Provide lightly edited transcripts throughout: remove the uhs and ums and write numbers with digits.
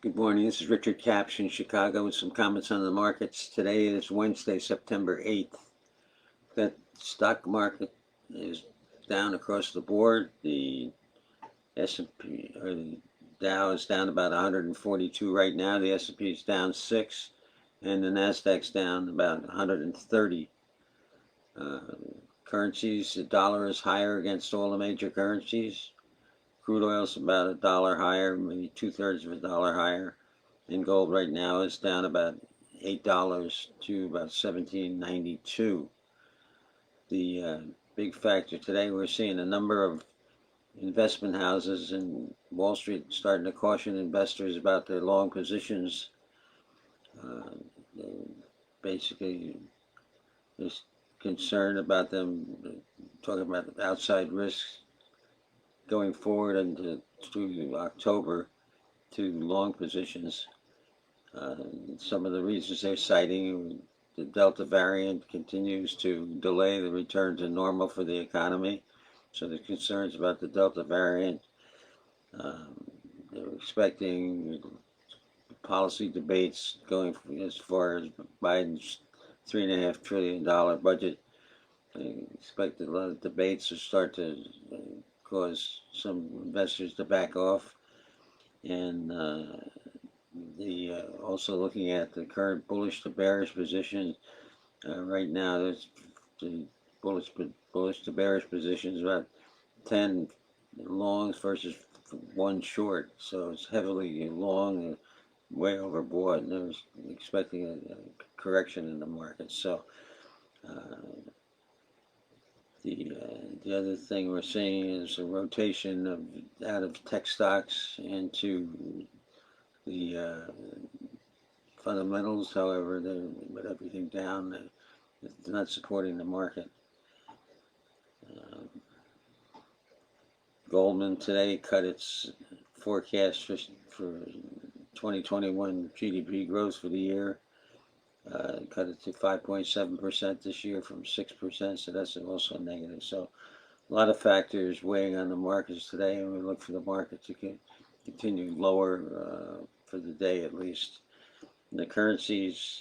Good morning. This is Richard Kapsch in Chicago with some comments on the markets. Today is Wednesday, September 8th. The stock market is down across the board. The S&P or the Dow is down about 142 right now. The S&P is down 6, and the Nasdaq's down about 130. Currencies, the dollar is higher against all the major currencies. Crude oil is about $1 higher, maybe 2/3 of a dollar higher. And gold right now is down about $8 to about $17.92. The big factor today, we're seeing a number of investment houses in Wall Street starting to caution investors about their long positions. Basically, there's concern about them talking about outside risks going forward into through October to long positions. Some of the reasons they're citing, the Delta variant continues to delay the return to normal for the economy. So there's concerns about the Delta variant. They're expecting policy debates going as far as Biden's $3.5 trillion budget. They expect a lot of debates to start to cause some investors to back off. And also looking at the current bullish to bearish position right now, there's the bullish to bearish positions about 10 longs versus 1 short, so it's heavily long and way overbought, and there's expecting a correction in the market. So the other thing we're seeing is a rotation out of tech stocks into the fundamentals. However, with everything down, it's not supporting the market. Goldman today cut its forecast for 2021 GDP growth for the year. Cut it to 5.7% this year from 6%, so that's also negative. So a lot of factors weighing on the markets today, and we look for the market to continue lower for the day at least. And the currencies,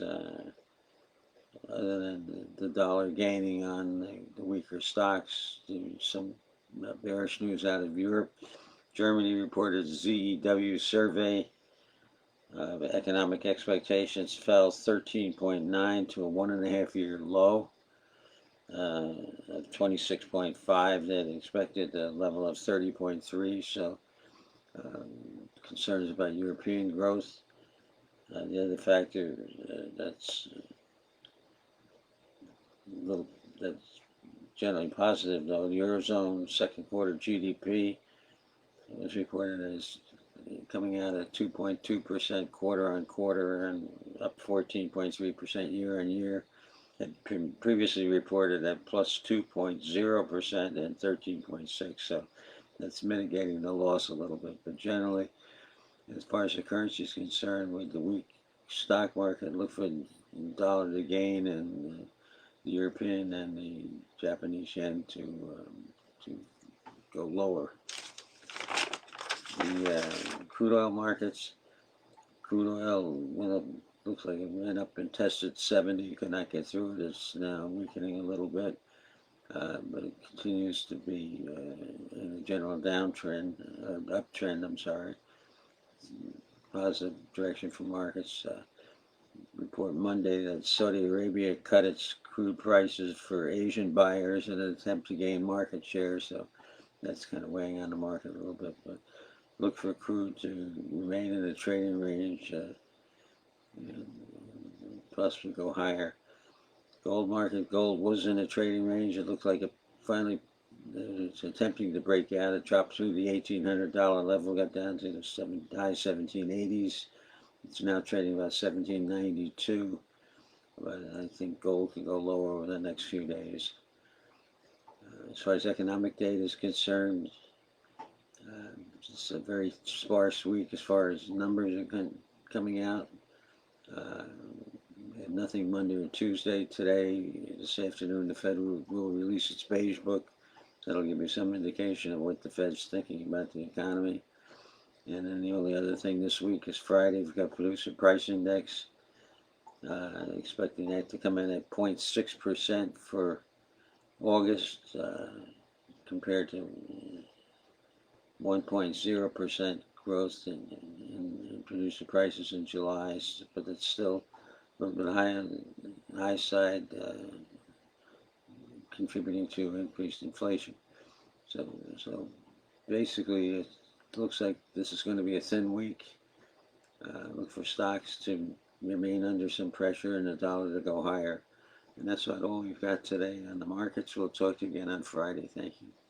other than the dollar gaining on the weaker stocks, there's some bearish news out of Europe. Germany reported ZEW survey. Economic expectations fell 13.9 to a 1.5-year low of 26.5. They had expected a level of 30.3. So concerns about European growth. The other factor that's generally positive, though, the Eurozone second quarter GDP was reported as coming out at 2.2% quarter on quarter and up 14.3% year on year. Had previously reported at plus 2.0% and 13.6%. So that's mitigating the loss a little bit. But generally, as far as the currency is concerned, with the weak stock market, look for the dollar to gain and the European and the Japanese yen to go lower. The crude oil markets, crude oil went up, looks like it went up and tested 70, could not get through it. It's now weakening a little bit, but it continues to be in a general downtrend, uptrend, I'm sorry. Positive direction for markets. Report Monday that Saudi Arabia cut its crude prices for Asian buyers in an attempt to gain market share, so that's kind of weighing on the market a little bit. But look for crude to remain in the trading range, possibly go higher. Gold market, gold was in the trading range. It looks like it finally it's attempting to break out. It dropped through the $1,800 level, got down to the high 1780s. It's now trading about 1792, but I think gold can go lower over the next few days. As far as economic data is concerned, it's a very sparse week as far as numbers are coming out. We had nothing Monday or Tuesday. Today, this afternoon, the Fed will release its beige book. That'll give me some indication of what the Fed's thinking about the economy. And then the only other thing this week is Friday. We've got producer price index. Expecting that to come in at 0.6% for August, compared to 1.0% growth in producer prices in July, but it's still a little bit high side, contributing to increased inflation. So basically, it looks like this is going to be a thin week. Look for stocks to remain under some pressure and the dollar to go higher. And that's about all we've got today on the markets. We'll talk to you again on Friday. Thank you.